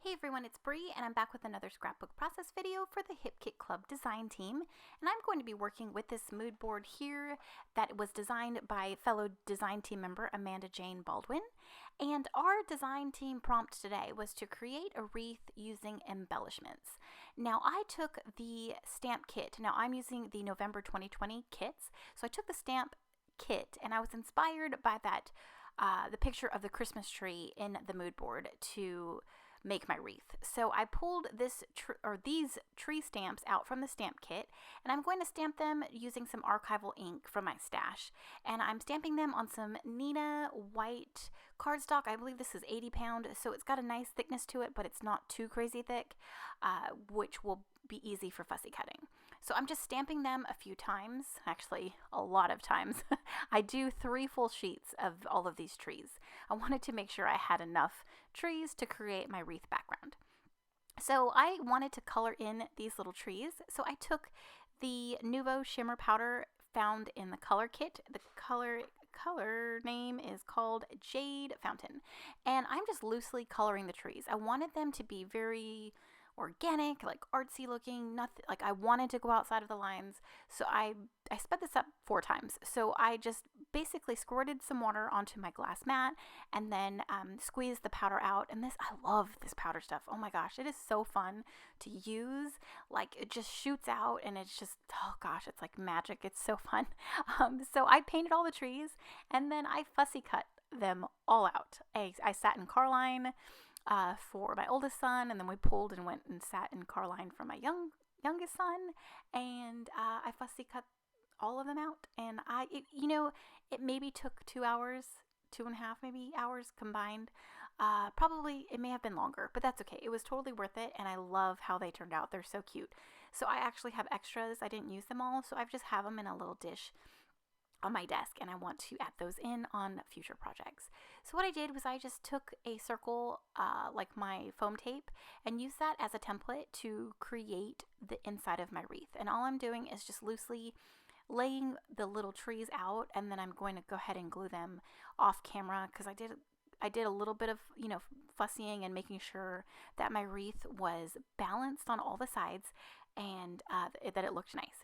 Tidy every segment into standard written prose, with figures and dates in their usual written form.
Hey everyone, it's Bree, and I'm back with another scrapbook process video for the Hip Kit Club design team. And I'm going to be working with this mood board here that was designed by fellow design team member Amanda Jane Baldwin. And our design team prompt today was to create a wreath using embellishments. Now I took the stamp kit. Now I'm using the November 2020 kits. So I took the stamp kit and I was inspired by that the picture of the Christmas tree in the mood board to make my wreath. So I pulled these tree stamps out from the stamp kit, and I'm going to stamp them using some archival ink from my stash. And I'm stamping them on some Neenah white cardstock. I believe this is 80 pound, so it's got a nice thickness to it, but it's not too crazy thick, which will be easy for fussy cutting. So I'm just stamping them a few times, actually a lot of times. I do 3 full sheets of all of these trees. I wanted to make sure I had enough trees to create my wreath background. So I wanted to color in these little trees. So I took the Nuvo shimmer powder found in the color kit. The color name is called Jade Fountain. And I'm just loosely coloring the trees. I wanted them to be very organic, like artsy looking, nothing like I wanted to go outside of the lines. So I sped this up 4 times. So I just basically squirted some water onto my glass mat and then squeezed the powder out. And I love this powder stuff. Oh my gosh, it is so fun to use. Like it just shoots out and it's just, oh gosh, it's like magic. It's so fun. So I painted all the trees and then I fussy cut them all out. I sat in Carline for my oldest son, and then we pulled and went and sat in Carline for my youngest son, and I fussy cut all of them out. And it maybe took 2 hours, 2.5 maybe hours combined. Probably it may have been longer, but that's okay. It was totally worth it, and I love how they turned out. They're so cute. So I actually have extras. I didn't use them all, so I just have them in a little dish on my desk, and I want to add those in on future projects. So what I did was I just took a circle like my foam tape and used that as a template to create the inside of my wreath. And all I'm doing is just loosely laying the little trees out, and then I'm going to go ahead and glue them off camera because I did a little bit of fussying and making sure that my wreath was balanced on all the sides and that it looked nice.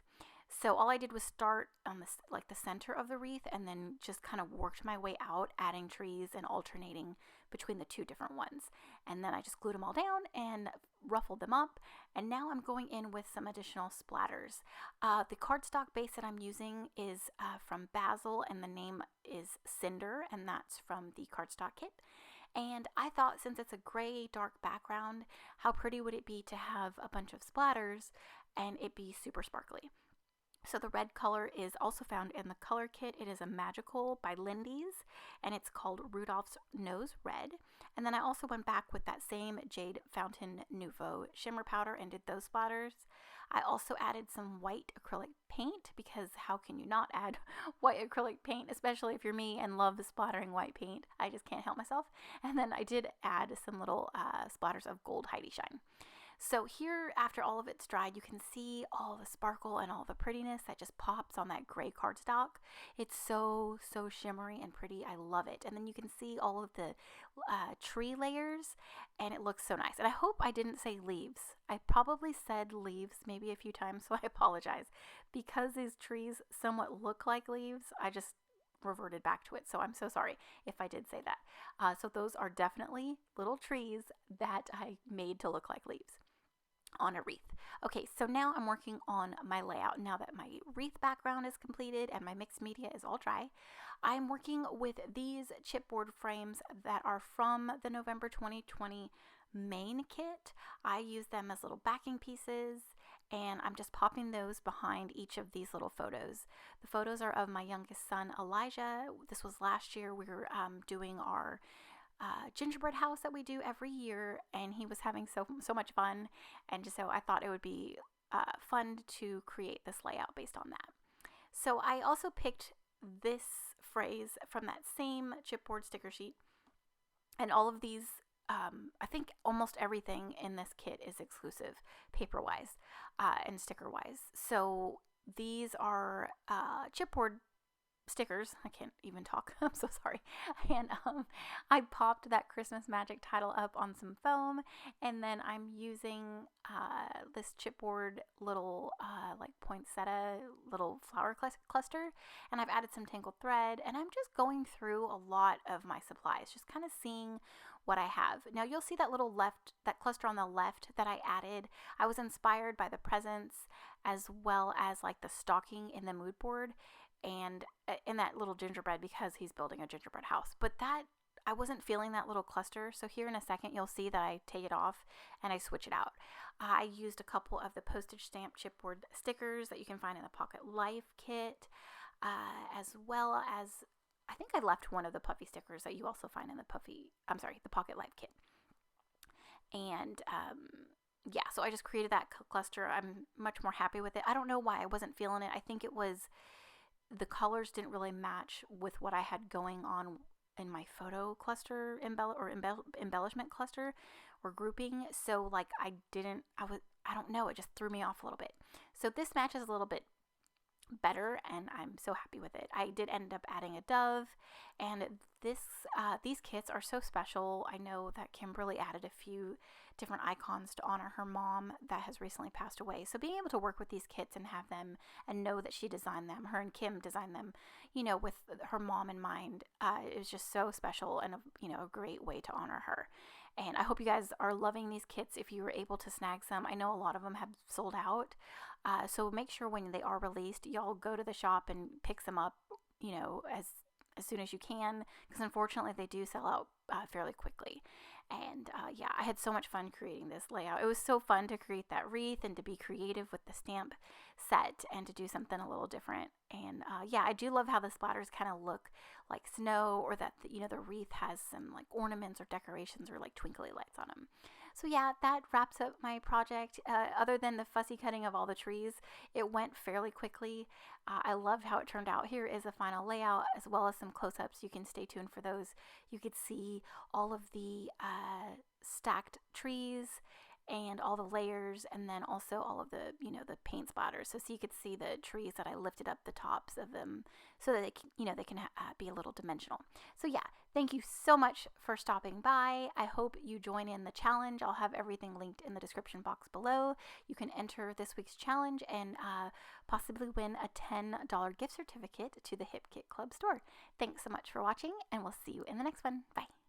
So all I did was start on the center of the wreath and then just kind of worked my way out, adding trees and alternating between the 2 different ones. And then I just glued them all down and ruffled them up. And now I'm going in with some additional splatters. The cardstock base that I'm using is from Basil, and the name is Cinder, and that's from the cardstock kit. And I thought, since it's a gray dark background, how pretty would it be to have a bunch of splatters and it be super sparkly. So the red color is also found in the color kit. It is a Magical by Lindy's, and it's called Rudolph's Nose Red. And then I also went back with that same Jade Fountain Nouveau shimmer powder and did those splatters. I also added some white acrylic paint, because how can you not add white acrylic paint, especially if you're me and love splattering white paint. I just can't help myself. And then I did add some little splatters of gold Heidi Shine. So here, after all of it's dried, you can see all the sparkle and all the prettiness that just pops on that gray cardstock. It's so shimmery and pretty. I love it. And then you can see all of the tree layers, and it looks so nice. And I hope I didn't say leaves. I probably said leaves maybe a few times, so I apologize. Because these trees somewhat look like leaves, I just reverted back to it, so I'm so sorry if I did say that. So those are definitely little trees that I made to look like leaves on a wreath. Okay, so now I'm working on my layout. Now that my wreath background is completed and my mixed media is all dry, I'm working with these chipboard frames that are from the November 2020 main kit. I use them as little backing pieces, and I'm just popping those behind each of these little photos. The photos are of my youngest son, Elijah. This was last year. We were doing our gingerbread house that we do every year, and he was having so much fun, and so I thought it would be fun to create this layout based on that. So I also picked this phrase from that same chipboard sticker sheet, and all of these I think almost everything in this kit is exclusive paper-wise and sticker-wise. So these are chipboard stickers. I can't even talk. I'm so sorry. And I popped that Christmas Magic title up on some foam, and then I'm using this chipboard little like poinsettia little flower cluster, and I've added some tangled thread, and I'm just going through a lot of my supplies, just kind of seeing what I have. Now you'll see that that cluster on the left that I added. I was inspired by the presents as well as like the stocking in the mood board and in that little gingerbread because he's building a gingerbread house. But that, I wasn't feeling that little cluster, so here in a second you'll see that I take it off and I switch it out. I used a couple of the postage stamp chipboard stickers that you can find in the Pocket Life kit, as well as I think I left one of the puffy stickers that you also find in the Pocket Life kit. And yeah, so I just created that cluster. I'm much more happy with it. I don't know why I wasn't feeling it. I think it was the colors didn't really match with what I had going on in my photo cluster embellishment cluster or grouping. So like I don't know, it just threw me off a little bit. So this matches a little bit better, and I'm so happy with it. I did end up adding a dove, and these kits are so special. I know that Kimberly added a few different icons to honor her mom that has recently passed away. So being able to work with these kits and have them and know that she designed them, her and Kim designed them, with her mom in mind, it was just so special and a great way to honor her. And I hope you guys are loving these kits if you were able to snag some. I know a lot of them have sold out. So make sure when they are released, y'all go to the shop and pick some up, as soon as you can, because unfortunately they do sell out fairly quickly. And yeah, I had so much fun creating this layout. It was so fun to create that wreath and to be creative with the stamp set and to do something a little different. And yeah, I do love how the splatters kind of look like snow, or that the wreath has some like ornaments or decorations or like twinkly lights on them. So yeah, that wraps up my project. Other than the fussy cutting of all the trees, it went fairly quickly. I loved how it turned out. Here is a final layout as well as some close-ups. You can stay tuned for those. You could see all of the stacked trees and all the layers, and then also all of the the paint splatters. So you could see the trees that I lifted up the tops of them so that they can be a little dimensional. So yeah, thank you so much for stopping by. I hope you join in the challenge. I'll have everything linked in the description box below. You can enter this week's challenge and possibly win a $10 gift certificate to the Hip Kit Club store. Thanks so much for watching, and we'll see you in the next one. Bye.